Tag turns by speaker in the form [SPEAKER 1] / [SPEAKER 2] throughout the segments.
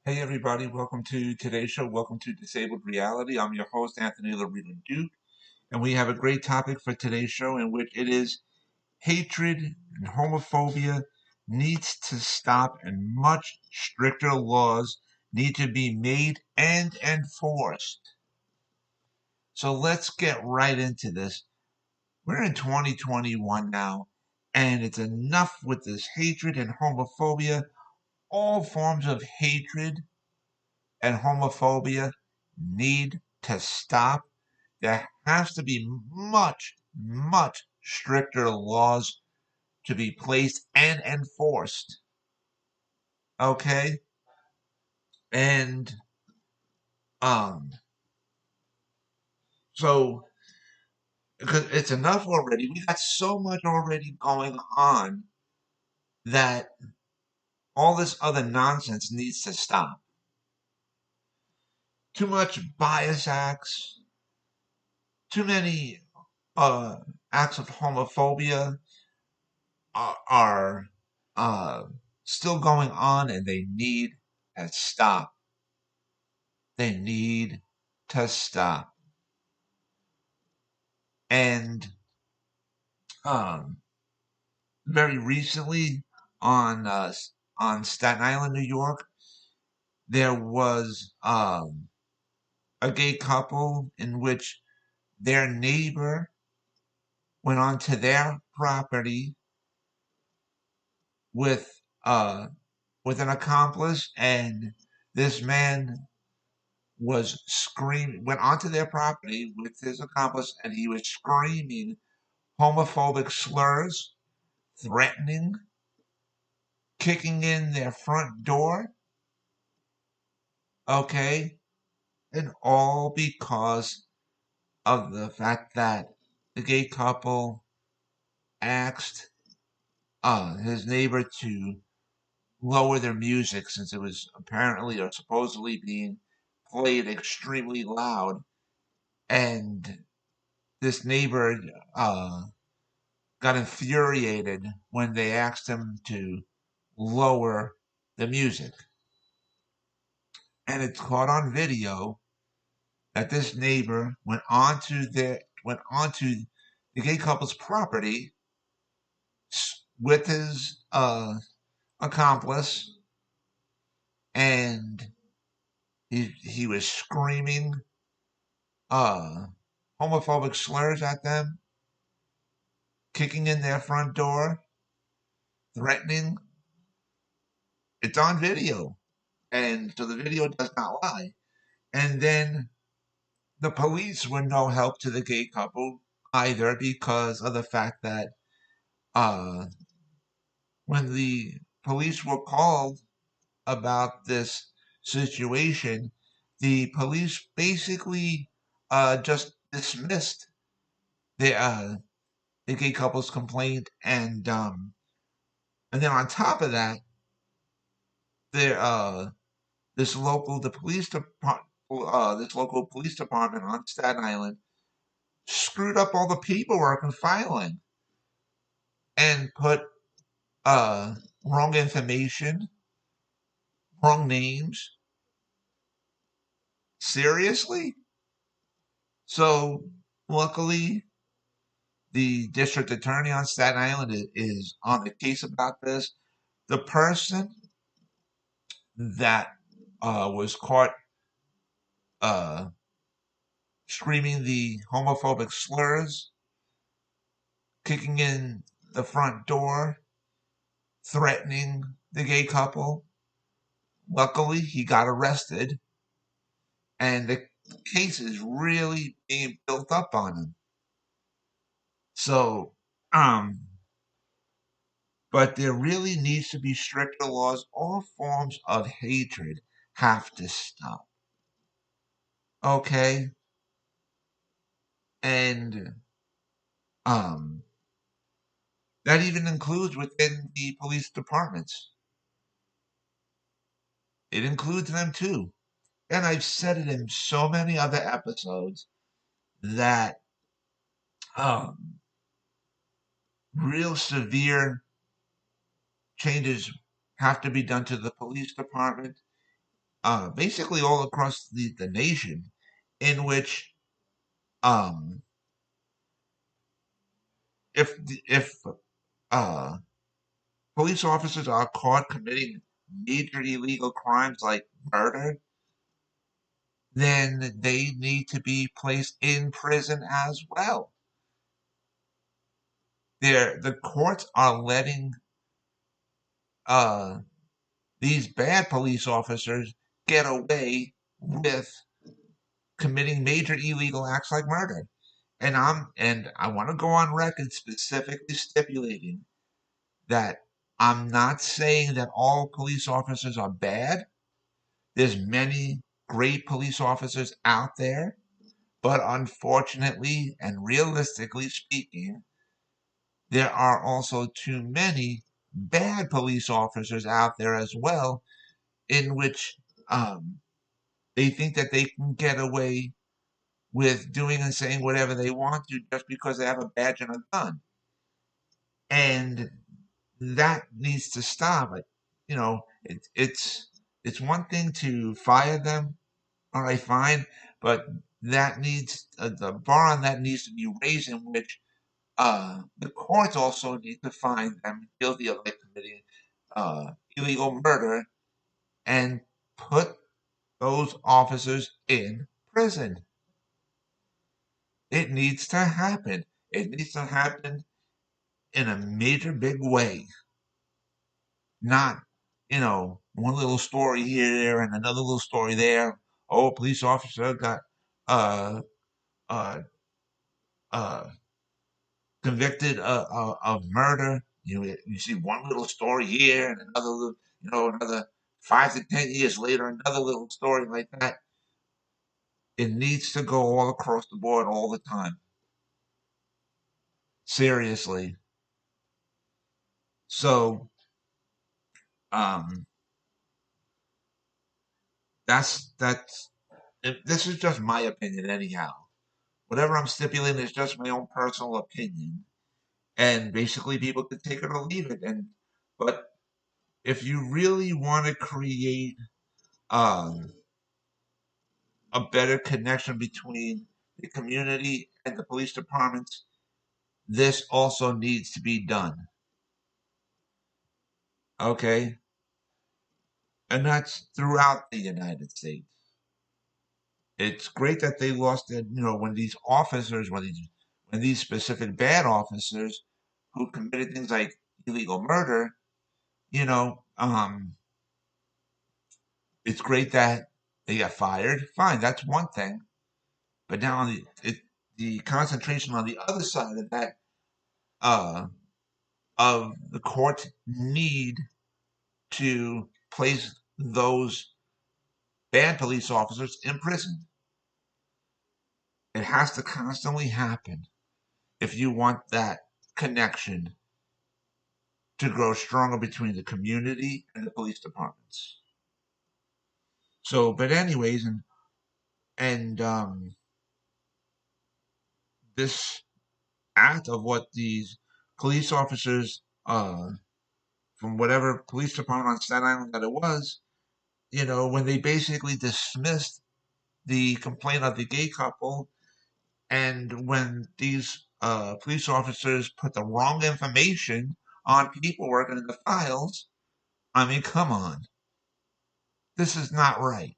[SPEAKER 1] Hey everybody, welcome to today's show. Welcome to Disabled Reality. I'm your host, Anthony Lorito-Duke, and we have a great topic for today's show in which it is hatred and homophobia needs to stop and much stricter laws need to be made and enforced. So let's get right into this. We're in 2021 now, and it's enough with this hatred and homophobia. All forms of hatred and homophobia need to stop. There has to be much stricter laws to be placed and enforced. Okay? And um so because it's enough already. We got so much already going on that all this other nonsense needs to stop. Too much bias acts, too many uh acts of homophobia are uh, still going on and they need to stop. They need to stop. And um, very recently on on Staten Island, New York, there was a gay couple in which their neighbor went onto their property with uh, with an accomplice, and this man was screaming, went onto their property with his accomplice, and he was screaming homophobic slurs, threatening, kicking in their front door, okay? And all because of the fact that the gay couple asked his neighbor to lower their music since it was apparently or supposedly being played extremely loud. And this neighbor got infuriated when they asked him to lower the music. And it's caught on video that this neighbor went onto the gay couple's property with his accomplice, and he was screaming uh homophobic slurs at them, kicking in their front door, threatening. It's on video, and so the video does not lie. And then the police were no help to the gay couple either because of the fact that uh, when the police were called about this situation, the police basically just dismissed the uh, the gay couple's complaint, and then on top of that, there this local the police department this local police department on Staten Island screwed up all the paperwork and filing and put uh, wrong information, wrong names. Seriously? So, luckily, the district attorney on Staten Island is on the case about this. The person that was caught uh, screaming the homophobic slurs, kicking in the front door, threatening the gay couple, luckily, he got arrested, and the case is really being built up on him. So, um, but there really needs to be stricter laws. All forms of hatred have to stop. Okay? And um that even includes within the police departments. It includes them too. And I've said it in so many other episodes that um real severe changes have to be done to the police department basically all across the nation, in which um, if uh, police officers are caught committing major illegal crimes like murder, then they need to be placed in prison as well. The courts are letting uh, these bad police officers get away with committing major illegal acts like murder. And I want to go on record specifically stipulating that I'm not saying that all police officers are bad. There's many great police officers out there, but unfortunately and realistically speaking, there are also too many bad police officers out there as well, in which um, they think that they can get away with doing and saying whatever they want to just because they have a badge and a gun. And that needs to stop. You know, it's one thing to fire them. All right, fine, but that needs the bar on that needs to be raised, in which the courts also need to find them guilty of like committing illegal murder and put those officers in prison. It needs to happen. It needs to happen in a major big way, not, one little story here and another little story there. Oh, a police officer got uh, uh, uh, convicted of murder. You see one little story here and another little, another 5 to 10 years later, another little story like that. It needs to go all across the board all the time. Seriously. So, um, that's this is just my opinion anyhow. Whatever I'm stipulating is just my own personal opinion, and basically people can take it or leave it. But if you really want to create um, a better connection between the community and the police departments, this also needs to be done. Okay, and that's throughout the United States. It's great that they lost their, when these officers, when these specific bad officers who committed things like illegal murder, you know, um, it's great that they got fired. Fine, that's one thing. But now the concentration on the other side of that, uh, of the court need to place those bad police officers in prison. It has to constantly happen if you want that connection to grow stronger between the community and the police departments. So, but anyways, and this act of what these police officers, from whatever police department on Staten Island that it was, when they basically dismissed the complaint of the gay couple, and when these police officers put the wrong information on paperwork and in the files, I mean, come on. This is not right.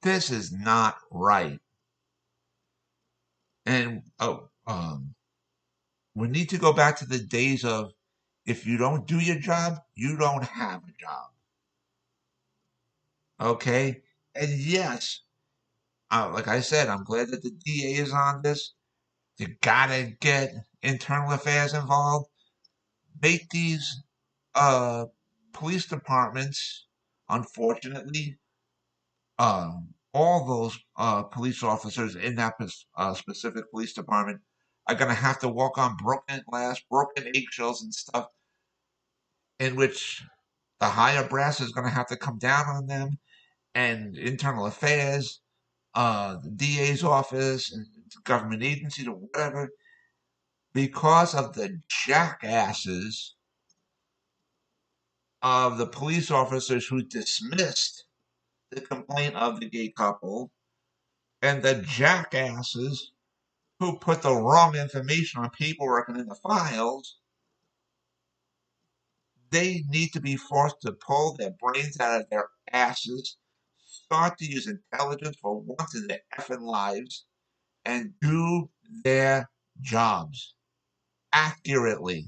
[SPEAKER 1] This is not right. And we need to go back to the days of, if you don't do your job, you don't have a job. Okay? And yes, like I said, I'm glad that the DA is on this. You gotta get internal affairs involved. Make these uh, police departments, unfortunately, all those police officers in that specific police department are going to have to walk on broken glass, broken eggshells, and stuff, in which the higher brass is going to have to come down on them, and internal affairs, the DA's office, and government agencies, or whatever, because of the jackasses of the police officers who dismissed the complaint of the gay couple, and the jackasses who put the wrong information on paperwork and in the files, they need to be forced to pull their brains out of their asses, start to use intelligence for once in their effing lives, and do their jobs accurately.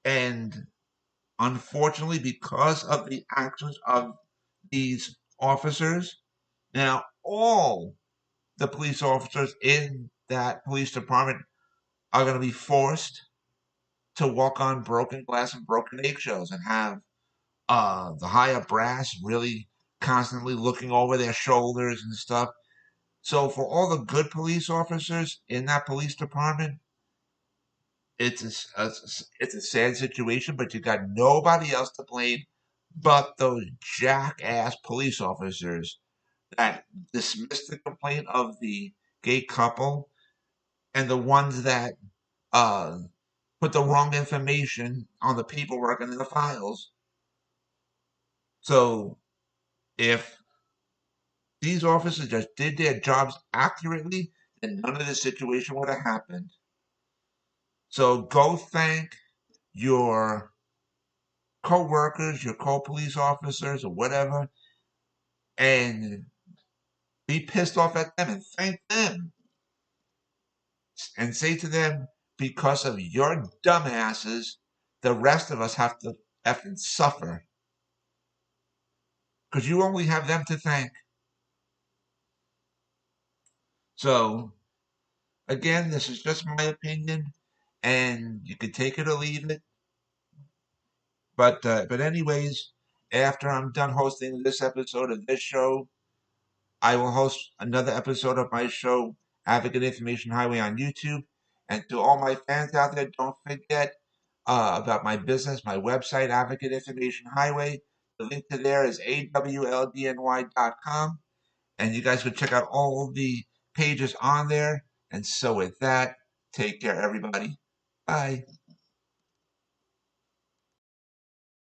[SPEAKER 1] And unfortunately, because of the actions of these officers, now all the police officers in that police department are going to be forced to walk on broken glass and broken eggshells and have the higher brass really constantly looking over their shoulders and stuff. So for all the good police officers in that police department, it's a sad situation, but you got nobody else to blame but those jackass police officers that dismissed the complaint of the gay couple and the ones that uh, put the wrong information on the paperwork and in the files. So if these officers just did their jobs accurately, then none of this situation would have happened. So go thank your co-workers, your co-police officers, or whatever, and be pissed off at them and thank them and say to them, because of your dumbasses, the rest of us have to effing suffer because you only have them to thank. So again, this is just my opinion, and you can take it or leave it. But anyways, after I'm done hosting this episode of this show, I will host another episode of my show, Advocate Information Highway, on YouTube. And to all my fans out there, don't forget about my business, my website, Advocate Information Highway. The link to there is awldny.com. And you guys can check out all the pages on there. And so with that, take care, everybody. Bye.